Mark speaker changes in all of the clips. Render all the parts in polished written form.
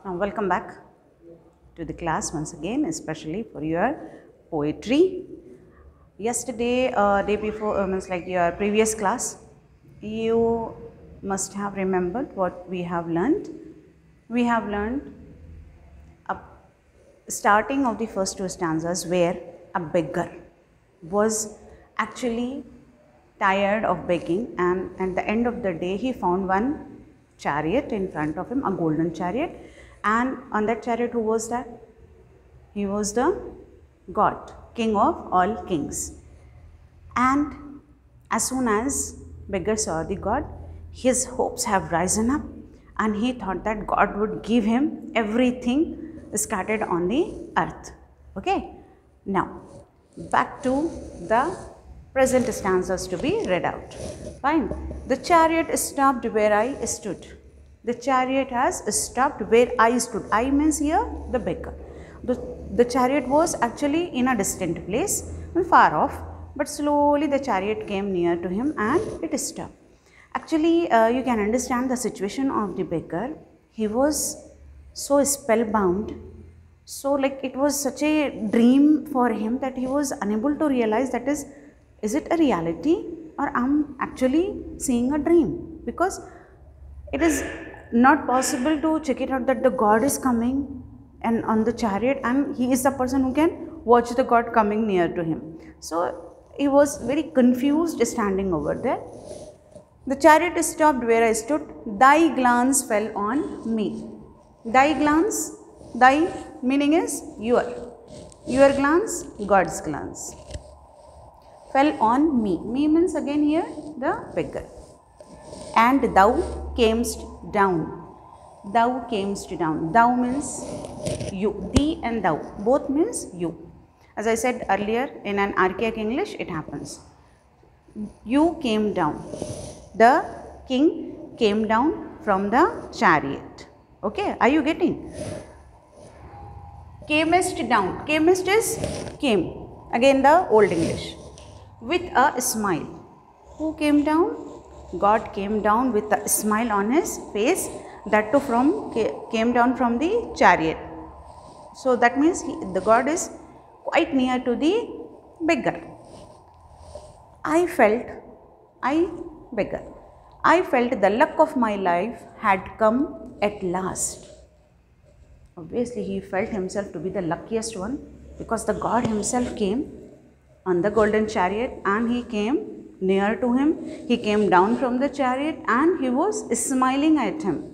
Speaker 1: Welcome back to the class once again, especially for your poetry. Yesterday, day before, means like your previous class, you must have remembered what we have learned. We have learned a starting of the first two stanzas where a beggar was actually tired of begging, and at the end of the day he found one chariot in front of him, a golden chariot, and on that chariot who was that? He was the God, king of all kings. And as soon as beggar saw the God, his hopes have risen up, and he thought that God would give him everything scattered on the earth. Okay, now back to the present stanzas to be read out. Fine. The chariot stopped where I stood. The chariot has stopped where I stood. I means here the beggar. The chariot was actually in a distant place, far off, but slowly the chariot came near to him and it stopped. Actually, you can understand the situation of the beggar. He was so spellbound, so like it was such a dream for him that he was unable to realize that is it a reality or I'm actually seeing a dream, because it is not possible to check it out that the God is coming and on the chariot and he is the person who can watch the God coming near to him. So he was very confused standing over there. The chariot stopped where I stood. Thy glance fell on me. Thy glance, thy meaning is your glance, God's glance, fell on me. Me means again here the beggar. And thou camest down. Thou camest down. Thou means you. Thee and thou both means you. As I said earlier, in an archaic English it happens. You came down. The king came down from the chariot. Okay, are you getting? Camest down. Camest is came. Again the old English. With a smile. Who came down? God came down with a smile on his face. That too came down from the chariot. So that means the God is quite near to the beggar. I felt the luck of my life had come at last. Obviously, he felt himself to be the luckiest one, because the God himself came on the golden chariot and he came near to him. He came down from the chariot and he was smiling at him.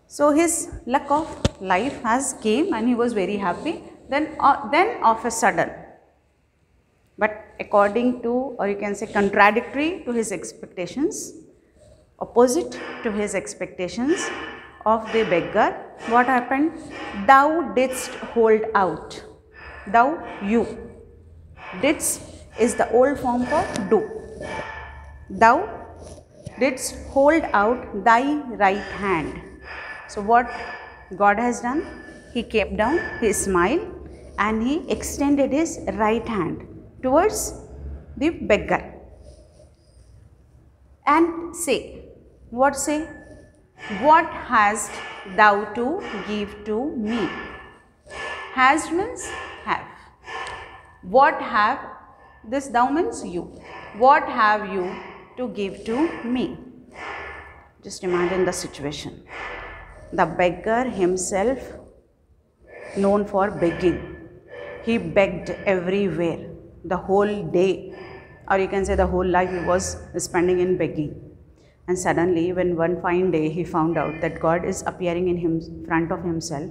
Speaker 1: So his luck of life has came and he was very happy. Then of a sudden, but according to, or you can say contradictory to his expectations, opposite to his expectations of the beggar, what happened? Thou didst hold out. Thou, you. Didst is the old form for do. Thou didst hold out thy right hand. So what God has done? He kept down, he smiled and he extended his right hand towards the beggar and say, what say? What hast thou to give to me? Hast means have. What have, this thou means you. What have you to give to me? Just imagine the situation. The beggar himself, known for begging, he begged everywhere. The whole day, or you can say the whole life he was spending in begging. And suddenly, when one fine day he found out that God is appearing in front of himself,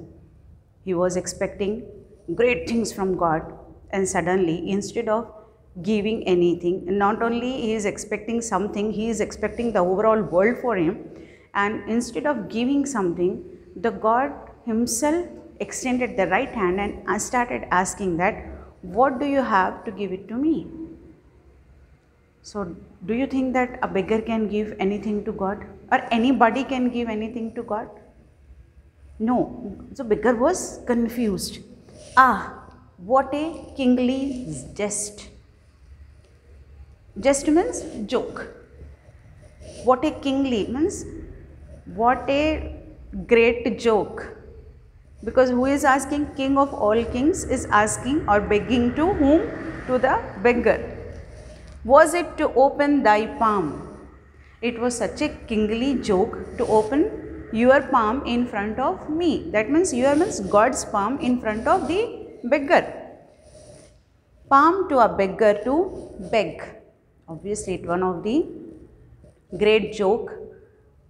Speaker 1: he was expecting great things from God, and suddenly, instead of giving anything, not only he is expecting something, he is expecting the overall world for him, and instead of giving something, the God himself extended the right hand and started asking that, what do you have to give it to me? So, do you think that a beggar can give anything to God, or anybody can give anything to God? No. So, beggar was confused. Ah, what a kingly jest. Jest means joke. What a kingly means what a great joke. Because who is asking? King of all kings is asking or begging to whom? To the beggar. Was it to open thy palm? It was such a kingly joke to open your palm in front of me. That means your means God's palm in front of the beggar. Palm to a beggar to beg. Obviously, it's one of the great joke.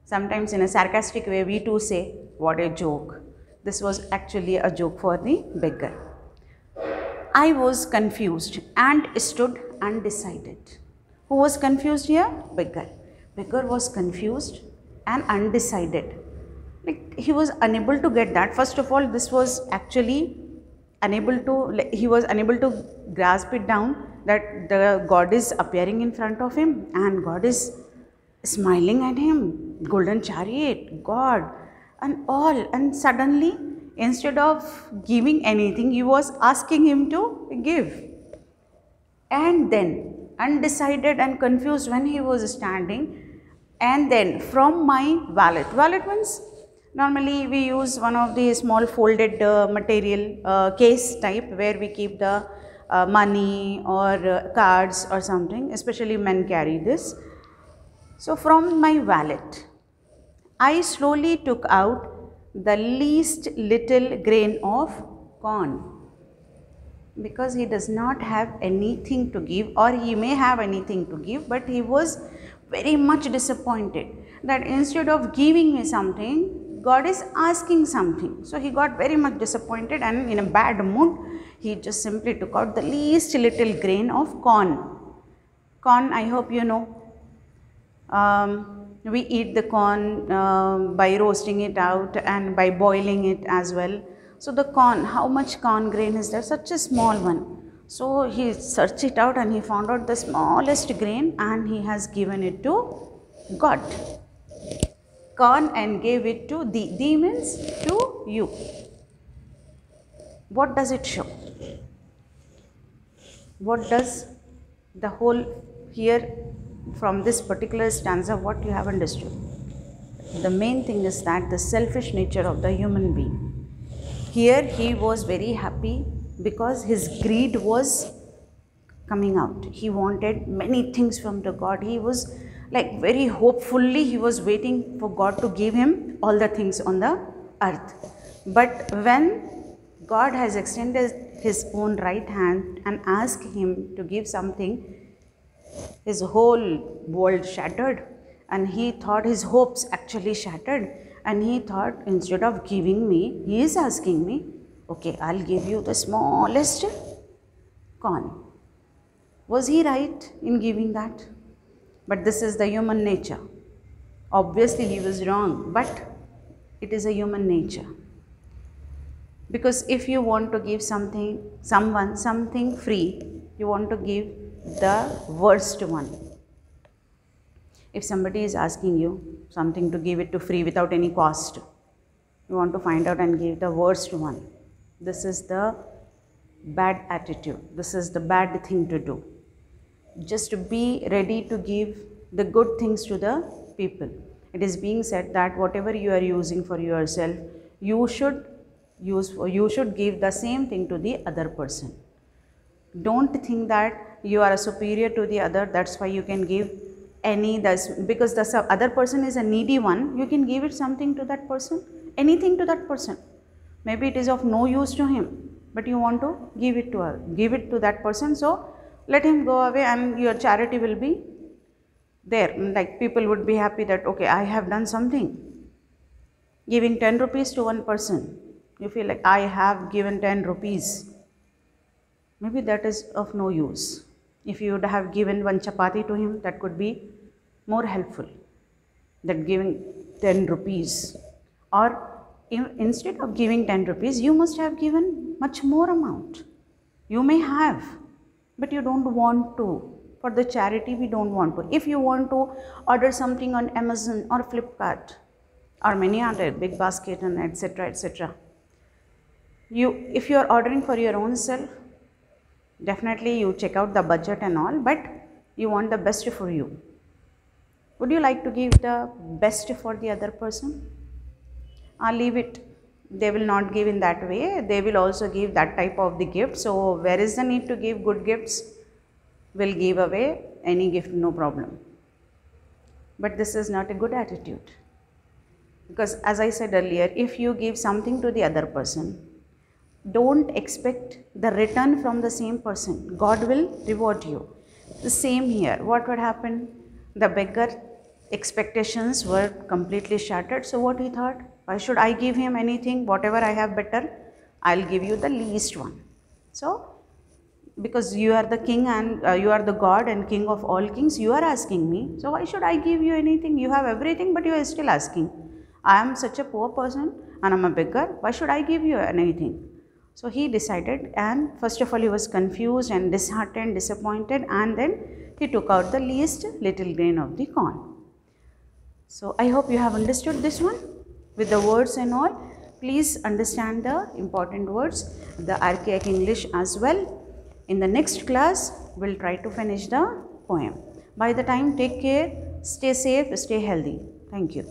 Speaker 1: Sometimes in a sarcastic way we too say, what a joke. This was actually a joke for the beggar. I was confused and stood undecided. Who was confused here? Beggar. Beggar was confused and undecided. Like he was unable to get that. First of all, this was actually unable to, he was unable to grasp it down that the God is appearing in front of him and God is smiling at him, golden chariot, God and all, and suddenly instead of giving anything, he was asking him to give. And then undecided and confused when he was standing, and then from my wallet. Wallet means normally we use one of the small folded material case type where we keep the money or cards or something, especially men carry this. So from my wallet, I slowly took out the least little grain of corn, because he does not have anything to give, or he may have anything to give, but he was very much disappointed that instead of giving me something, God is asking something. So he got very much disappointed and in a bad mood, he just simply took out the least little grain of corn. Corn, I hope you know. We eat the corn by roasting it out and by boiling it as well. So the corn, how much corn grain is there? Such a small one. So he searched it out and he found out the smallest grain and he has given it to God. Corn and gave it to thee. Thee means to you. What does it show? What does the whole here from this particular stanza, what you have understood? The main thing is that the selfish nature of the human being. Here he was very happy because his greed was coming out. He wanted many things from the God. He was like very hopefully he was waiting for God to give him all the things on the earth. But when God has extended his own right hand and asked him to give something, his whole world shattered, and he thought his hopes actually shattered, and he thought instead of giving me, he is asking me, okay, I'll give you the smallest corn. Was he right in giving that? But this is the human nature. Obviously he was wrong, but it is a human nature. Because if you want to give someone something free, you want to give the worst one. If somebody is asking you something to give it to free without any cost, you want to find out and give the worst one. This is the bad attitude. This is the bad thing to do. Just be ready to give the good things to the people. It is being said that whatever you are using for yourself, you should give the same thing to the other person. Don't think that you are superior to the other, that's why you can give because the other person is a needy one, you can give it something to that person, anything to that person. Maybe it is of no use to him, but you want to give it to that person, so let him go away and your charity will be there. Like people would be happy that, okay, I have done something. Giving 10 rupees to one person, you feel like I have given 10 rupees. Maybe that is of no use. If you would have given one chapati to him, that could be more helpful than giving 10 rupees. Or instead of giving 10 rupees, you must have given much more amount. You may have, but you don't want to. For the charity, we don't want to. If you want to order something on Amazon or Flipkart or many other big basket and etc. etc. If you are ordering for your own self, definitely you check out the budget and all, but you want the best for you. Would you like to give the best for the other person? leave it. They will not give in that way. They will also give that type of the gift. So where is the need to give good gifts? Will give away any gift, no problem. But this is not a good attitude. Because as I said earlier, if you give something to the other person, don't expect the return from the same person. God will reward you. The same here. What would happen? The beggar expectations were completely shattered. So what he thought? Why should I give him anything? Whatever I have better, I'll give you the least one. So because you are the king and you are the God and king of all kings, you are asking me. So why should I give you anything? You have everything, but you are still asking. I am such a poor person and I am a beggar. Why should I give you anything? So he decided, and first of all he was confused and disheartened, disappointed, and then he took out the least little grain of the corn. So I hope you have understood this one with the words and all. Please understand the important words, the archaic English as well. In the next class, we'll try to finish the poem. By the time, take care, stay safe, stay healthy. Thank you.